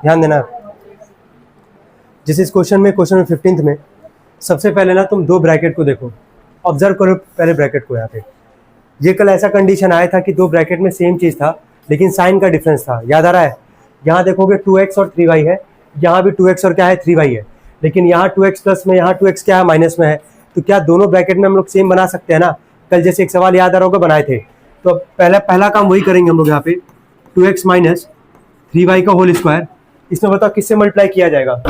ध्यान देना। जैसे इस क्वेश्चन में 15th में सबसे पहले ना तुम दो ब्रैकेट को देखो, ऑब्जर्व करो पहले ब्रैकेट को। यहाँ पे ये कल ऐसा कंडीशन आया था कि दो ब्रैकेट में सेम चीज़ था लेकिन साइन का डिफरेंस था, याद आ रहा है? यहाँ देखोगे 2x और 3y है, यहाँ भी 2x और क्या है 3y है, लेकिन यहाँ 2x प्लस में यहाँ 2x क्या है माइनस में है। तो क्या दोनों ब्रैकेट में हम लोग सेम बना सकते हैं ना? कल जैसे एक सवाल याद आ रहा होगा बनाए थे, तो पहला काम वही करेंगे हम लोग। यहाँ पे 2x माइनस 3y का होल स्क्वायर, इसमें बताओ किससे मल्टीप्लाई किया जाएगा?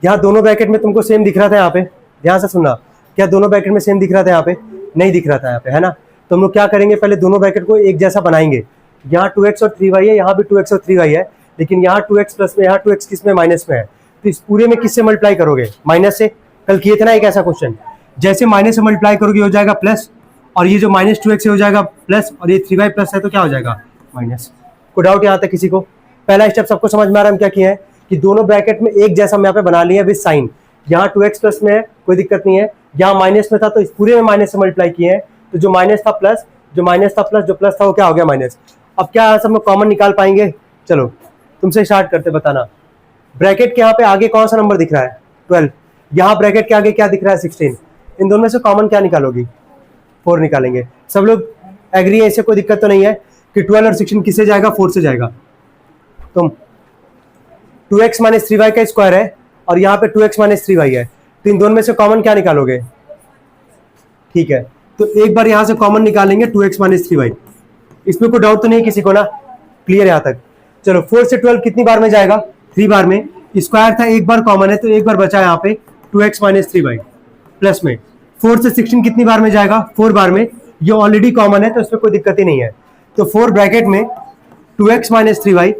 यहाँ दोनों ब्रैकेट में तुमको सेम दिख रहा था, यहाँ पे ध्यान से सुनना, क्या दोनों ब्रैकेट में सेम दिख रहा था? यहाँ पे नहीं दिख रहा था, यहाँ पे है ना। तो हम लोग क्या करेंगे, पहले दोनों ब्रैकेट को एक जैसा बनाएंगे। यहाँ 2x और 3y है, यहाँ भी 2x और 3y है, लेकिन यहाँ 2x प्लस में, यहाँ 2x किस में माइनस में है। तो इस पूरे में किससे मल्टीप्लाई करोगे? माइनस से। कल किए थे ना एक ऐसा क्वेश्चन, जैसे माइनस से मल्टीप्लाई करोगे हो जाएगा प्लस, और ये जो माइनस 2x हो जाएगा प्लस, और ये 3y प्लस है तो क्या हो जाएगा माइनस। कोई डाउट यहाँ तक किसी को? पहला स्टेप सबको समझ में आ रहा है? हम क्या किए हैं कि दोनों ब्रैकेट में एक जैसा हम यहाँ पे बना लिया विद साइन। यहाँ 2x प्लस में है, कोई दिक्कत नहीं है, यहाँ माइनस में था तो इस पूरे में माइनस से मल्टीप्लाई किए हैं। तो जो माइनस था प्लस, जो माइनस था प्लस, जो प्लस था वो क्या हो गया माइनस। अब क्या सब लोग कॉमन निकाल पाएंगे? चलो तुमसे स्टार्ट करते, बताना। ब्रैकेट के यहाँ पे आगे कौन सा नंबर दिख रहा है? 12। यहाँ ब्रैकेट के आगे क्या दिख रहा है? 16। इन दोनों में से कॉमन क्या निकालोगी? 4 निकालेंगे। सब लोग एग्री है, इससे कोई दिक्कत तो नहीं है कि 12 और 16 किससे जाएगा? 4 से जाएगा। तुम 2x माइनस 3y का स्क्वायर है और यहाँ पे 2x माइनस 3y है, तो इन दोनों में से कॉमन क्या निकालोगे? ठीक है, तो एक बार यहाँ से कॉमन निकालेंगे 2x माइनस 3y। इसमें कोई डाउट तो नहीं किसी को ना? क्लियर यहाँ तक? चलो 4 से 12 कितनी बार में जाएगा? 3 बार में। स्क्वायर था, एक बार कॉमन है तो एक बार बचा यहाँ पे 2x माइनस 3y प्लस में। 4 से 16 कितनी बार में जाएगा? 4 बार में। ये ऑलरेडी कॉमन है तो इसमें कोई दिक्कत ही नहीं है। तो 4 ब्रैकेट में 2x माइनस 3y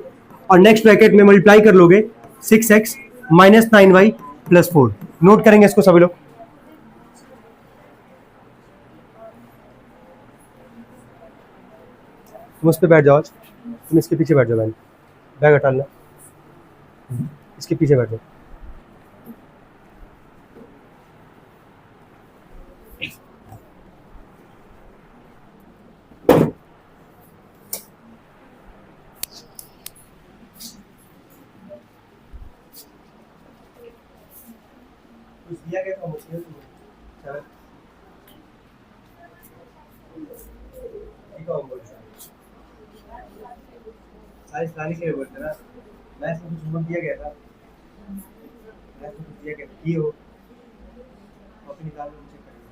और नेक्स्ट ब्रैकेट में मल्टीप्लाई कर लोगे 6x minus 9y plus 4। Note करेंगे इसको सभी लोग। तुम उस पर बैठ जाओ, तुम इसके पीछे बैठ जाओ, बैग हटा लेना, इसके पीछे बैठ जाओ। दिया गया तो मुश्किल है, ठीक है। साइज लाने के लिए बोलते ना, मैं इसको कुछ होमवर्क दिया गया था, मैं इसको कुछ दिया गया की हो कॉपी निकाल लो, चेक करेंगे।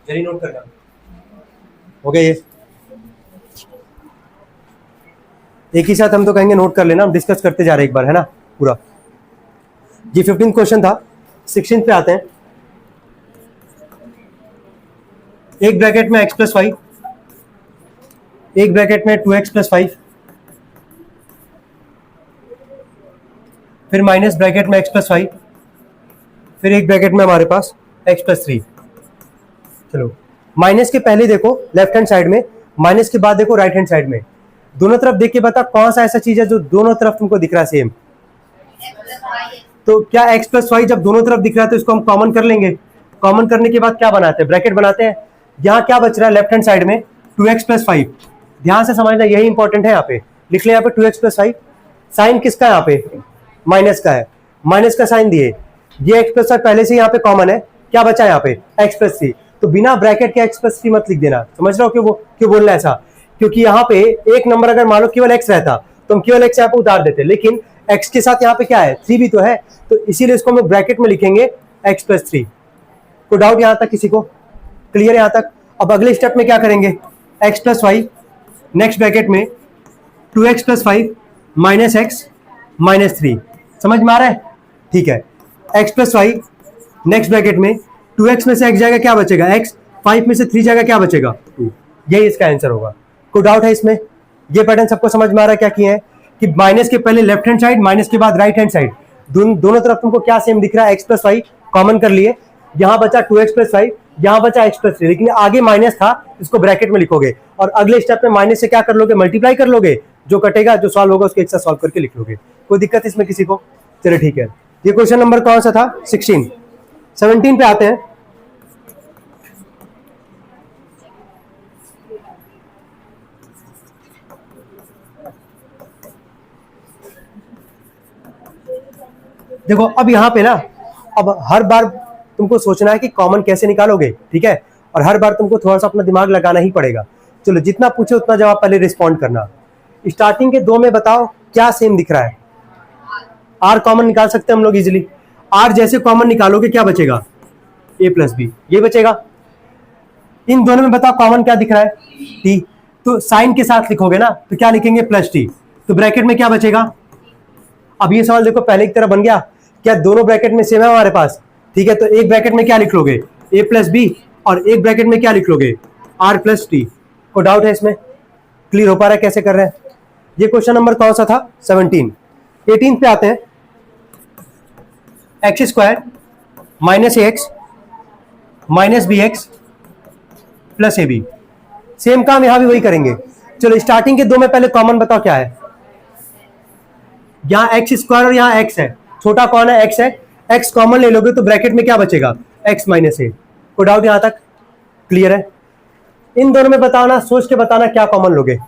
जल्दी नोट करना, हो गया ये? एक ही साथ हम तो कहेंगे नोट कर लेना, हम डिस्कस करते जा रहे हैं एक बार, है ना पूरा। ये 15 क्वेश्चन था। 16 पे आते हैं। एक ब्रैकेट में x प्लस 5, एक ब्रैकेट में 2x प्लस 5, फिर माइनस ब्रैकेट में x प्लस 5, फिर एक ब्रैकेट में हमारे पास x प्लस 3। चलो माइनस के पहले देखो लेफ्ट हैंड साइड में, माइनस के बाद देखो राइट हैंड साइड में। दोनों तरफ देख के बता कौन सा ऐसा चीज है जो दोनों तरफ तुमको दिख रहा है सेम। तो क्या x प्लस 5 जब दोनों तरफ दिख रहा है तो इसको हम कॉमन कर लेंगे। कॉमन करने के बाद क्या बनाते हैं? ब्रैकेट बनाते हैं। यहाँ क्या बच रहा है लेफ्ट हैंड साइड में? 2x plus 5। ध्यान से समझना, यही इंपॉर्टेंट है। यहाँ पे लिख ले, यहाँ पे 2x प्लस 5। साइन किसका है? यहाँ पे माइनस का है, माइनस का साइन दिए। ये x प्लस 5 पहले से यहाँ पे कॉमन है, क्या बचा है यहाँ पे? x plus 3। तो बिना ब्रैकेट के x प्लस 3 मत लिख देना। समझ रहे हो क्यों बोलना ऐसा? क्योंकि यहाँ पे एक नंबर अगर मान लो केवल x रहता तो हम केवल x यहाँ पे उतार देते, लेकिन x के साथ यहाँ पे क्या है? 3 भी तो है, तो इसीलिए इसको हम लोग ब्रैकेट में लिखेंगे x प्लस 3। कोई डाउट यहाँ तक किसी को? क्लियर यहाँ तक? अब अगले स्टेप में क्या करेंगे? x प्लस 5, नेक्स्ट ब्रैकेट में 2x plus 5 minus x minus 3। समझ में आ रहा है? ठीक है, x प्लस 5 नेक्स्ट ब्रैकेट में 2x में से x जाएगा, क्या बचेगा? x। 5 में से 3 जाएगा, क्या बचेगा? 2। यही इसका आंसर होगा। कोई डाउट है इसमें? ये पैटर्न सबको समझ में आ रहा है? क्या किए हैं कि माइनस के पहले लेफ्ट हैंड साइड, माइनस के बाद राइट हैंड साइड, दोनों तरफ तुमको क्या सेम दिख रहा है? x प्लस 5 कॉमन कर लिए, यहाँ बचा 2x प्लस 5, यहाँ बचा x प्लस 3, लेकिन आगे माइनस था, इसको ब्रैकेट में लिखोगे और अगले स्टेप में माइनस से क्या कर लोगे? मल्टीप्लाई कर लोगे। जो कटेगा जो सॉल्व होगा उसको एक साथ सॉल्व करके लिख लोगे। कोई दिक्कत इसमें किसी को? चलो ठीक है। ये क्वेश्चन नंबर कौन सा था? 16। 17 पे आते हैं। देखो अब यहाँ पे ना, अब हर बार तुमको सोचना है कि कॉमन कैसे निकालोगे, ठीक है, और हर बार तुमको थोड़ा सा अपना दिमाग लगाना ही पड़ेगा। चलो जितना पूछे उतना जवाब पहले रिस्पॉन्ड करना। स्टार्टिंग के दो में बताओ क्या सेम दिख रहा है। आर कॉमन निकाल सकते हैं हम लोग इजिली। आर जैसे कॉमन निकालोगे क्या बचेगा? ए प्लस बी, ये बचेगा। इन दोनों में बताओ कॉमन क्या दिख रहा है? टी। तो साइन के साथ लिखोगे ना, तो क्या लिखेंगे? Plus T. तो ब्रैकेट में क्या बचेगा? अब ये सवाल देखो पहले की तरह बन गया, क्या दोनों ब्रैकेट में सेम है हमारे पास? ठीक है, तो एक ब्रैकेट में क्या लिख लोगे? ए प्लस बी, और एक ब्रैकेट में क्या लिख लोगे? R plus T. को डाउट है इसमें? क्लियर हो पा रहा है कैसे कर रहे हैं? ये क्वेश्चन नंबर कौन सा था? 17। 18 पे आते हैं। X square minus A X minus B X plus A B. Same काम यहां भी वही करेंगे। चलो स्टार्टिंग के दो में पहले कॉमन बताओ क्या है। यहां एक्स स्क्वायर और यहां एक्स है, छोटा कौन है? एक्स है। एक्स कॉमन ले लोगे तो ब्रैकेट में क्या बचेगा? एक्स माइनस ए। कोई डाउट यहां तक? क्लियर है? इन दोनों में बताओ ना, सोच के बताना क्या कॉमन लोगे।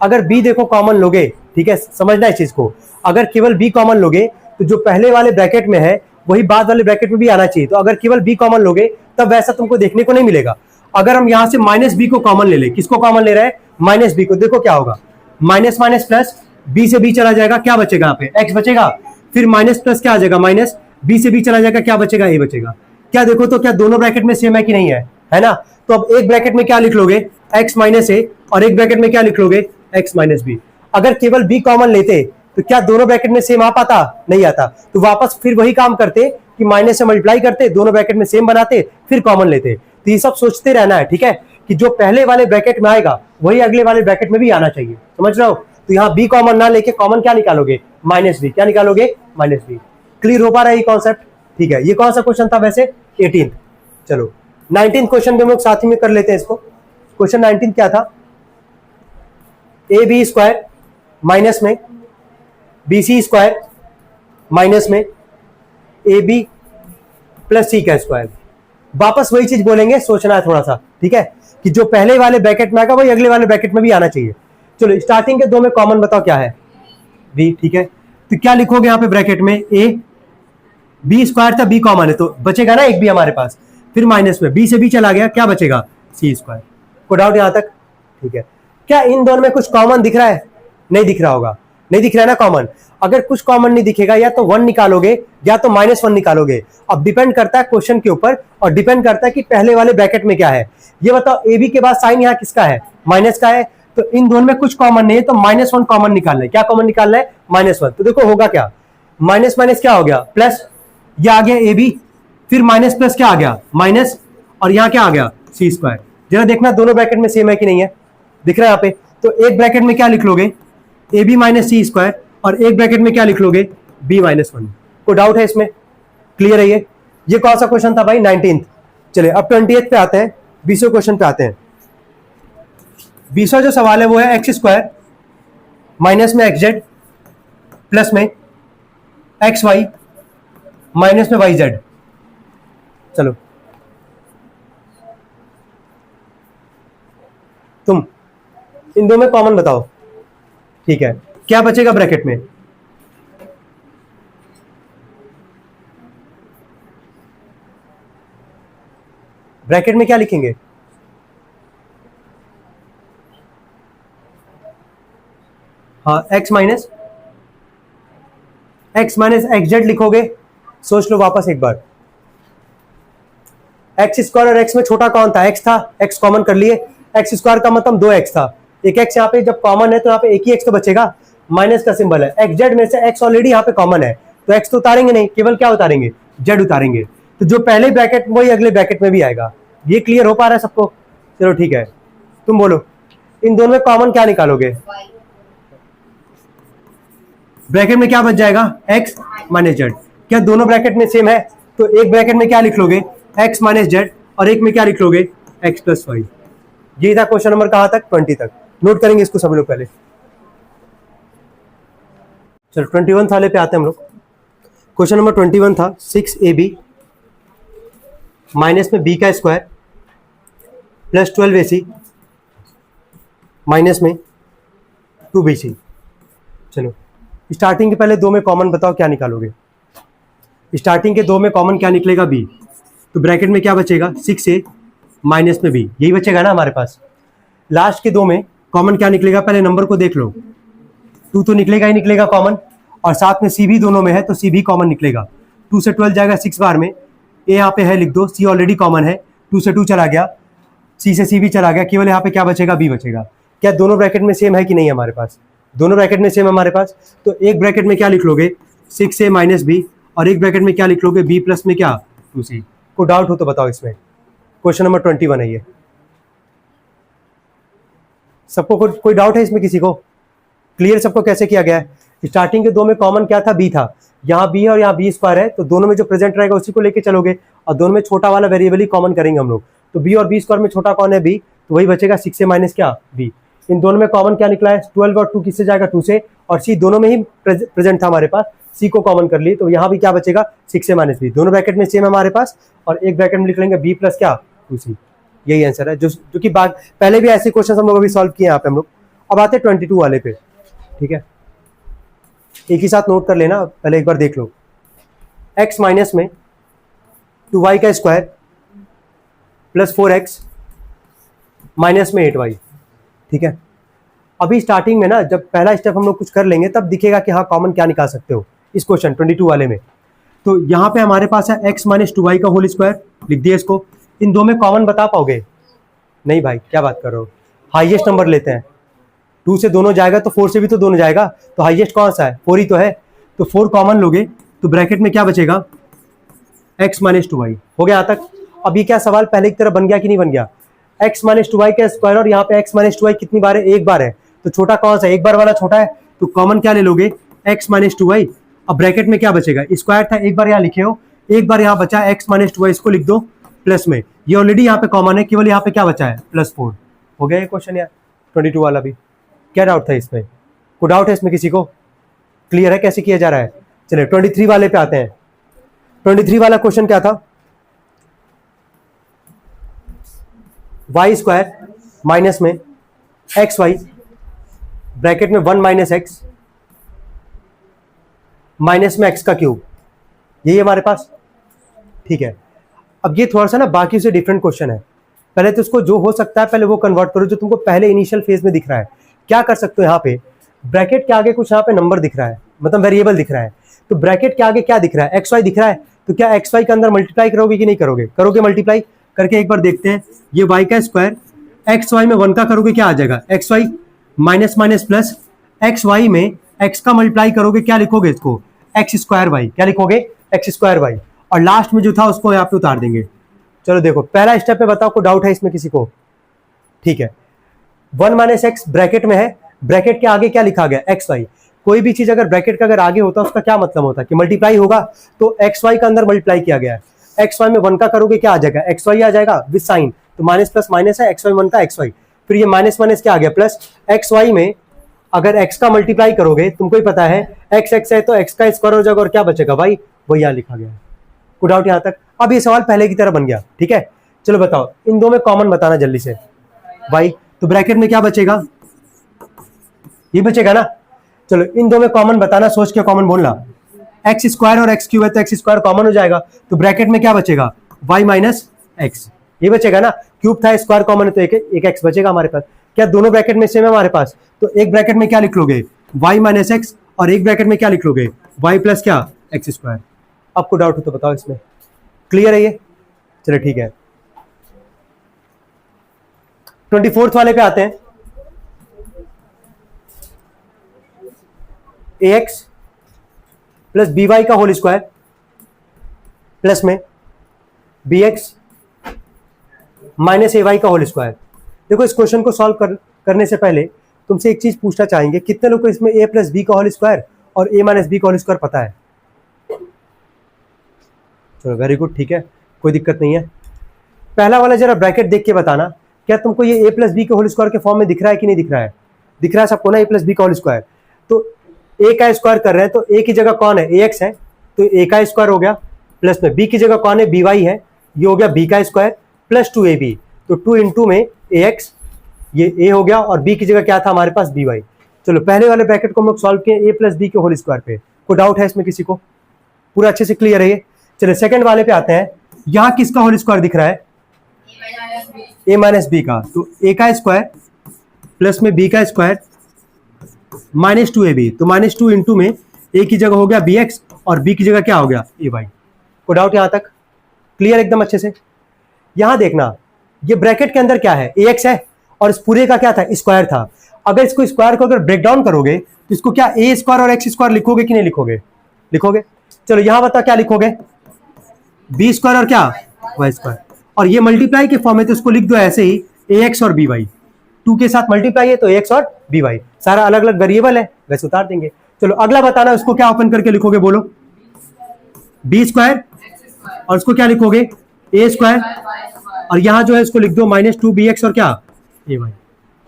अगर बी देखो कॉमन लोगे, ठीक है, समझना इस चीज को, अगर केवल बी कॉमन लोगे तो जो पहले वाले ब्रैकेट में है वही बाद वाले ब्रैकेट में भी आना चाहिए। तो अगर केवल बी कॉमन लोगे तब वैसा तुमको देखने को नहीं मिलेगा। अगर हम यहां से माइनस बी को कॉमन ले ले, किसको कॉमन ले रहे हैं? माइनस बी को। देखो क्या होगा, माइनस माइनस प्लस, बी से बी चला जाएगा, क्या बचेगा? यहाँ पे एक्स बचेगा। फिर माइनस प्लस क्या आ जाएगा? माइनस, बी से बी चला जाएगा, क्या बचेगा? ए बचेगा। क्या देखो तो क्या दोनों ब्रैकेट में सेम है कि नहीं है? है ना? तो अब एक ब्रैकेट में क्या लिख लोगे? एक्स माइनस ए, और एक ब्रैकेट में क्या लिख लोगे? X minus B. अगर केवल बी कॉमन लेते तो क्या दोनों ब्रैकेट में सेम आ पाता? नहीं आता। तो वापस फिर वही काम करते कि माइनस से मल्टीप्लाई करते, दोनों ब्रैकेट में सेम बनाते, फिर कॉमन लेते। तो ये सब सोचते रहना है, ठीक है, कि जो पहले वाले ब्रैकेट में आएगा वही अगले वाले ब्रैकेट में भी आना चाहिए। समझ रहे हो? तो यहाँ बी कॉमन ना लेके कॉमन क्या निकालोगे? Minus B. क्या निकालोगे? Minus B. क्लियर हो पा रहा है ये कॉन्सेप्ट? ठीक है। ये कौन सा क्वेश्चन था वैसे? 18। चलो 19 क्वेश्चन भी हम लोग साथ ही में कर लेते हैं इसको। क्वेश्चन 19 क्या था? ए बी स्क्वायर माइनस में बी सी स्क्वायर माइनस में ए बी प्लस सी का स्क्वायर। वापस वही चीज बोलेंगे, सोचना है थोड़ा सा, ठीक है, कि जो पहले वाले ब्रैकेट में आएगा वही अगले वाले ब्रैकेट में भी आना चाहिए। चलो स्टार्टिंग के दो में कॉमन बताओ क्या है? बी। ठीक है, तो क्या लिखोगे यहाँ पे ब्रैकेट में? ए, बी स्क्वायर था, बी कॉमन है तो बचेगा ना एक बी हमारे पास। फिर माइनस में बी से बी चला गया, क्या बचेगा? सी स्क्वायर। को डाउट यहां तक? ठीक है। क्या इन दोनों में कुछ कॉमन दिख रहा है? नहीं दिख रहा होगा, नहीं दिख रहा है ना कॉमन। अगर कुछ कॉमन नहीं दिखेगा या तो 1 निकालोगे या तो -1 निकालोगे। अब डिपेंड करता है क्वेश्चन के ऊपर और डिपेंड करता है कि पहले वाले ब्रैकेट में क्या है। ये बताओ ए बी के बाद साइन यहाँ किसका है? माइनस का है। तो इन दोनों में कुछ कॉमन नहीं है तो -1 कॉमन निकालना है। क्या कॉमन निकालना है? -1। तो देखो होगा क्या, माइनस माइनस क्या हो गया? प्लस, ये आ गया ए बी, फिर माइनस प्लस क्या आ गया? माइनस, और यहाँ क्या आ गया? सी स्क्वायर। जरा देखना दोनों ब्रैकेट में सेम है कि नहीं है, दिख रहा है यहाँ पे। तो एक ब्रैकेट में क्या लिख लोगे? A B minus C square, और एक ब्रैकेट में क्या लिख लोगे? B minus 1। कोई डाउट है इसमें? क्लियर है ये कौन सा क्वेश्चन था भाई? 19th। चलिए अब 20th पे आते हैं, 20वें क्वेश्चन पे आते हैं। 20वां जो सवाल है वो है एक्स स्क्वायर माइनस में एक्स जेड प्लस में एक्स वाई माइनस में वाई जेड। चलो तुम इन दो में कॉमन बताओ, ठीक है, क्या बचेगा ब्रैकेट में? ब्रैकेट में क्या लिखेंगे? हाँ, एक्स माइनस एक्स जेड लिखोगे। सोच लो वापस एक बार, एक्स स्क्वायर और एक्स में छोटा कौन था? एक्स था, एक्स कॉमन कर लिए। एक्स स्क्वायर का मतलब 2x था, एक एक्स यहाँ पे जब कॉमन है तो यहाँ पे एक ही एक्स तो बचेगा, माइनस का सिंबल है। एक्स जेड में से एक्स ऑलरेडी यहाँ पे कॉमन है तो एक्स तो उतारेंगे नहीं, केवल क्या उतारेंगे? जेड उतारेंगे। तो जो पहले ब्रैकेट वही अगले ब्रैकेट में भी आएगा। ये क्लियर हो पा रहा है सबको? चलो ठीक है, तुम बोलो इन दोनों में कॉमन क्या निकालोगे? ब्रैकेट में क्या बच जाएगा? X minus Z. क्या दोनों ब्रैकेट में सेम है? तो एक ब्रैकेट में क्या लिख लोगे? एक्स माइनस जेड, और एक में क्या लिख लोगे? X plus Y. ये था क्वेश्चन नंबर कहां तक? 20 तक। नोट करेंगे इसको सभी लोग पहले। चलो 21 वाले पे आते हैं हम लोग। क्वेश्चन नंबर 21 था 6ab माइनस में b का स्क्वायर प्लस 12ac माइनस में 2bc। चलो स्टार्टिंग के पहले दो में कॉमन बताओ क्या निकालोगे। स्टार्टिंग के दो में कॉमन क्या निकलेगा b, तो ब्रैकेट में क्या बचेगा 6a माइनस में b, यही बचेगा ना हमारे पास। लास्ट के दो में कॉमन क्या निकलेगा, पहले नंबर को देख लो, 2 तो निकलेगा ही निकलेगा कॉमन, और साथ में c भी दोनों में है तो c भी कॉमन निकलेगा। 2 से 12 जाएगा 6 बार में, a यहाँ पे है लिख दो, c ऑलरेडी कॉमन है, 2 से 2 चला गया, c से c भी चला गया, केवल यहाँ पे क्या बचेगा b बचेगा। क्या दोनों ब्रैकेट में सेम है कि नहीं है हमारे पास, दोनों ब्रैकेट में सेम है हमारे पास। तो एक ब्रैकेट में क्या लिख लोगे 6a माइनस b, और एक ब्रैकेट में क्या लिख लोगे b प्लस में क्या 2c। कोई डाउट हो तो बताओ इसमें। क्वेश्चन नंबर 21 है ये। सबको कोई डाउट है इसमें, किसी को क्लियर सबको कैसे किया गया है। स्टार्टिंग के दो में कॉमन क्या था b था, यहाँ b है और यहाँ b स्क्वायर है, तो दोनों में जो प्रेजेंट रहेगा उसी को लेके चलोगे, और दोनों में छोटा वाला वेरिएबल ही कॉमन करेंगे हम लोग। तो b और b स्क्वायर में छोटा कौन है b, तो वही बचेगा 6a माइनस क्या b। इन दोनों में कॉमन क्या निकला है 12 और 2 किससे जाएगा 2 से, और c दोनों में ही प्रेजेंट था हमारे पास, c को कॉमन कर लिए, तो यहाँ भी क्या बचेगा 6a माइनस b। दोनों ब्रैकेट में सेम है हमारे पास, और एक ब्रैकेट में लिख लेंगे b प्लस क्या 2c। यही आंसर है, जो कि पहले भी ऐसे क्वेश्चन हम लोग अभी सॉल्व किए यहाँ पे हम लोग। अब आते हैं 22 वाले पे, ठीक है, एक ही साथ नोट कर लेना, पहले एक बार देख लो। x माइनस में 2y का स्क्वायर प्लस 4x माइनस में 8y, ठीक है। अभी स्टार्टिंग में ना जब पहला स्टेप हम लोग कुछ कर लेंगे तब दिखेगा कि हाँ कॉमन क्या निकाल सकते हो इस क्वेश्चन 22 वाले में। तो यहाँ पे हमारे पास है x माइनस 2y का होल स्क्वायर, लिख दिया इसको। इन दो में कॉमन बता पाओगे, नहीं भाई क्या बात कर रहे हो, हाईएस्ट नंबर लेते हैं, 2 से दोनों जाएगा तो 4 से भी तो दोनों जाएगा, तो हाईएस्ट कौन सा है 4 ही तो है, तो 4 कॉमन लोगे तो ब्रैकेट में क्या बचेगा x माइनस 2y। हो गया यहाँ तक। अब ये क्या सवाल पहले की तरह बन गया कि नहीं बन गया, x माइनस 2y का स्क्वायर और यहाँ पे x माइनस 2y कितनी बार है, एक बार है, तो छोटा कौन सा, एक बार वाला छोटा है, तो कॉमन क्या ले लोगे x माइनस 2y। अब ब्रैकेट में क्या बचेगा, स्क्वायर था एक बार यहाँ लिखे हो, एक बार यहाँ बचा x माइनस 2y, इसको लिख दो प्लस में, ये ऑलरेडी यहाँ पे कॉमन है, केवल यहाँ पे क्या बचा है +4। हो गया ये क्वेश्चन यार 22 वाला भी। क्या डाउट था इसमें, कोई डाउट है इसमें किसी को, क्लियर है कैसे किया जा रहा है। चलिए 23 वाले पे आते हैं। 23 वाला क्वेश्चन क्या था, y स्क्वायर माइनस में xy ब्रैकेट में 1 माइनस एक्स माइनस में x का क्यूब, यही हमारे पास, ठीक है। अब ये थोड़ा सा ना बाकी से डिफरेंट क्वेश्चन है, पहले तो उसको जो हो सकता है पहले वो कन्वर्ट करो जो तुमको पहले इनिशियल फेज में दिख रहा है। क्या कर सकते हो, यहाँ पे ब्रैकेट के आगे कुछ यहाँ पे नंबर दिख रहा है, मतलब वेरिएबल दिख रहा है, तो ब्रैकेट के आगे क्या दिख रहा है xy दिख रहा है, तो क्या xy के अंदर मल्टीप्लाई करोगे कि नहीं करोगे, करोगे मल्टीप्लाई करके एक बार देखते हैं। ये y का स्क्वायर xy में 1 का करोगे क्या आ जाएगा xy minus minus plus, xy में x का मल्टीप्लाई करोगे क्या लिखोगे इसको x स्क्वायर y, क्या लिखोगे x स्क्वायर y, और लास्ट में जो था उसको यहाँ पे उतार देंगे। चलो देखो पहला स्टेप पे बताओ को डाउट है इसमें किसी को, ठीक है। 1 माइनस एक्स ब्रैकेट में है, ब्रैकेट के आगे क्या लिखा गया एक्स वाई। कोई भी चीज अगर ब्रैकेट का अगर आगे होता है उसका क्या मतलब होता है कि मल्टीप्लाई होगा, तो एक्स वाई का अंदर मल्टीप्लाई किया गया है। एक्स वाई में 1 का करोगे क्या आ जाएगा एक्स वाई आ जाएगा विद साइन, तो माइनस प्लस माइनस है, एक्स वाई 1 का एक्स वाई, फिर ये माइनस माइनस क्या आ गया प्लस, एक्स वाई में अगर एक्स का मल्टीप्लाई करोगे तुमको ही पता है एक्स एक्स है तो एक्स का स्क्वायर हो जाएगा और क्या बचेगा भाई, वही यहाँ लिखा गया है। कोई डाउट यहाँ तक। अब ये सवाल पहले की तरह बन गया, ठीक है। चलो बताओ इन दो में कॉमन बताना जल्दी से भाई, तो ब्रैकेट में क्या बचेगा, ये बचेगा ना। चलो इन दो में कॉमन बताना, सोच के कॉमन बोलना। एक्स स्क्वायर और एक्स क्यूब है तो एक्स स्क्वायर कॉमन हो जाएगा, तो ब्रैकेट में क्या बचेगा वाई माइनस एक्स, ये बचेगा ना। क्यूब था स्क्वायर कॉमन है तो एक एक्स बचेगा हमारे पास। क्या दोनों ब्रैकेट में सेम है हमारे पास, तो एक ब्रैकेट में क्या लिख लोगे वाई माइनस एक्स और एक ब्रैकेट में क्या लिख लोगे वाई प्लस क्या एक्स स्क्वायर। आपको डाउट हो तो बताओ इसमें, क्लियर है ये। चलो ठीक है 24 वाले पे आते हैं। ax प्लस बी वाई का होल स्क्वायर प्लस में bx माइनस ए वाई का होल स्क्वायर। देखो इस क्वेश्चन को सॉल्व करने से पहले तुमसे एक चीज पूछना चाहेंगे, कितने लोग को इसमें a प्लस बी का होल स्क्वायर और a माइनस बी का होल स्क्वायर पता है। चलो वेरी गुड, ठीक है कोई दिक्कत नहीं है। पहला वाला जरा ब्रैकेट देख के बताना, क्या तुमको ये a प्लस बी के होल स्क्वायर के फॉर्म में दिख रहा है कि नहीं दिख रहा है, दिख रहा है सबको ना a प्लस बी का होल स्क्वायर। तो ए का स्क्वायर कर रहे हैं तो ए की जगह कौन है, ए एक्स है, तो ए का स्क्वायर हो गया, प्लस में बी की जगह कौन है, बी वाई है, ये हो गया बी का स्क्वायर प्लस 2ab, तो 2 इंटू में ए एक्स, ये ए हो गया, और बी की जगह क्या था हमारे पास, बी वाई। चलो पहले वाले ब्रैकेट को हम लोग सॉल्व किए ए प्लस बी के होल स्क्वायर पे, कोई डाउट है इसमें किसी को, पूरा अच्छे से क्लियर है ये। चलिए सेकंड वाले पे आते हैं, यहाँ किसका होल स्क्वायर दिख रहा है, ए माइनस बी का, तो ए का स्क्वायर प्लस में बी का स्क्वायर माइनस 2ab, तो माइनस 2 इंटू में ए की जगह हो गया बी एक्स और बी की जगह क्या हो गया, ए वाई। कोई डाउट यहाँ तक, क्लियर एकदम अच्छे से। यहां देखना ये ब्रैकेट के अंदर क्या है, ए एक्स है, और इस पूरे का क्या था, स्क्वायर था। अगर इसको स्क्वायर को अगर ब्रेक डाउन करोगे तो इसको क्या ए स्क्वायर और एक्स स्क्वायर लिखोगे कि नहीं लिखोगे, लिखोगे। चलो यहां बता क्या लिखोगे, बी स्क्वायर और क्या, वाई स्क्वायर, और ये मल्टीप्लाई के फॉर्म में तो इसको लिख दो ऐसे ही, ए एक्स और बी वाई, 2 के साथ मल्टीप्लाई है तो ए एक्स और बी वाई, सारा अलग अलग वेरिएबल है वैसे उतार देंगे। चलो अगला बताना, उसको क्या ओपन करके लिखोगे, बोलो, बी स्क्वायर, और उसको क्या लिखोगे, ए स्क्वायर, और यहां जो है इसको लिख दो माइनस 2bx और क्या, ए वाई।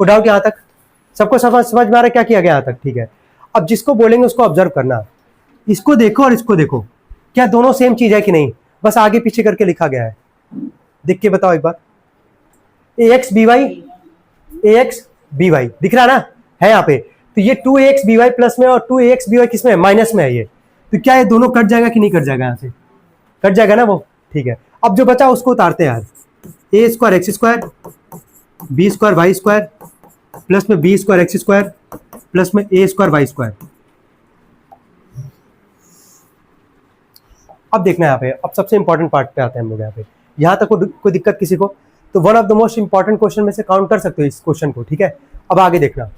को डाउट यहां तक सबको समझ में आ रहा है क्या किया गया यहां तक, ठीक है। अब जिसको बोलेंगे उसको ऑब्जर्व करना, इसको देखो और इसको देखो, क्या दोनों सेम चीज है कि नहीं, बस आगे पीछे करके लिखा गया है, देख के बताओ एक बार, ए एक्स बी वाई, ए एक्स बी वाई दिख रहा ना है यहाँ पे, तो ये 2ax by प्लस में और 2ax by किस में, माइनस में है ये, तो क्या ये दोनों कट जाएगा कि नहीं कट जाएगा, यहाँ से कट जाएगा ना वो, ठीक है। अब जो बचा उसको उतारते हैं यार, A square X square B square Y square plus में B square X square plus में ए स्क्वायर वाई स्क्वायर। अब देखना यहाँ पे, अब सबसे इंपॉर्टेंट पार्ट पे आते हैं हम लोग यहाँ पे, यहाँ तक कोई दिक्कत किसी को, तो one of the most important question में से काउंट कर सकते हो इस क्वेश्चन को, ठीक है। अब आगे देखना,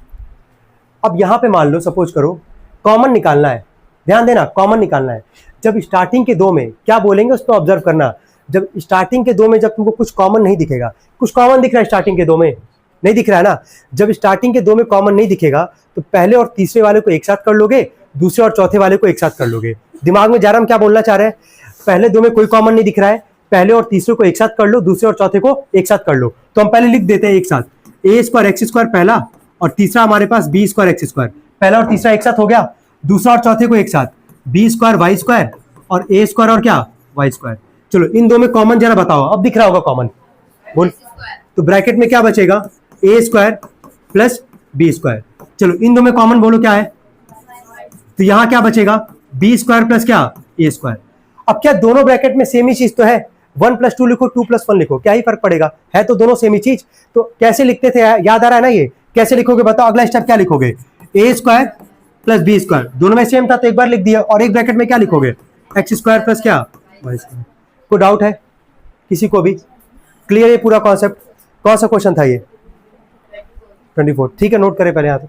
अब यहाँ पे मान लो सपोज करो कॉमन निकालना है, ध्यान देना कॉमन निकालना है। जब स्टार्टिंग के दो में क्या बोलेंगे उसको ऑब्जर्व करना, जब स्टार्टिंग के दो में जब तुमको कुछ कॉमन नहीं दिखेगा, कुछ कॉमन दिख रहा है स्टार्टिंग के दो में, नहीं दिख रहा है ना, जब स्टार्टिंग के दो में कॉमन नहीं दिखेगा तो पहले और तीसरे वाले को एक साथ कर लोगे, दूसरे और चौथे वाले को एक साथ कर लोगे। दिमाग में जा रहा हम क्या बोलना चाह रहे हैं, पहले दो में कोई कॉमन नहीं दिख रहा है, पहले और तीसरे को एक साथ कर लो, दूसरे और चौथे को एक साथ कर लो, तो हम पहले लिख देते हैं एक साथ, ए स्क्वायर एक्स स्क्वायर पहला, और तीसरा हमारे पास बी स्क्वायर एक्स स्क्वायर, पहला और तीसरा एक साथ हो गया, दूसरा और चौथे को एक साथ बी स्क्वायर वाई स्क्वायर और ए स्क्वायर और क्या, वाई स्क्वायर। चलो इन दो में कॉमन जरा बताओ, अब दिख रहा होगा कॉमन, बोल, तो ब्रैकेट में क्या बचेगा, ए स्क्वायर प्लस बी स्क्वायर। चलो इन दो में कॉमन बोलो क्या है, तो यहां क्या बचेगा, बी स्क्वायर प्लस क्या, ए स्क्वायर। अब क्या दोनों ब्रैकेट में सेम ही चीज तो है, 1 + 2 लिखो 2 + 1 लिखो, क्या ही फर्क पड़ेगा, है तो दोनों सेम ही चीज। तो कैसे लिखते थे याद आ रहा है ना, ये कैसे लिखोगे बताओ, अगला स्टेप क्या लिखोगे, ए स्क्वायर प्लस बी स्क्वायर, दोनों में सेम था तो एक बार लिख दिया, और एक ब्रैकेट में क्या लिखोगे, एक्स स्क्वायर प्लस क्या, वाई स्क्वायर। कोई डाउट है किसी को भी, क्लियर है पूरा कॉन्सेप्ट। कौन सा क्वेश्चन था ये, 24, ठीक है, नोट करें पहले यहाँ पे।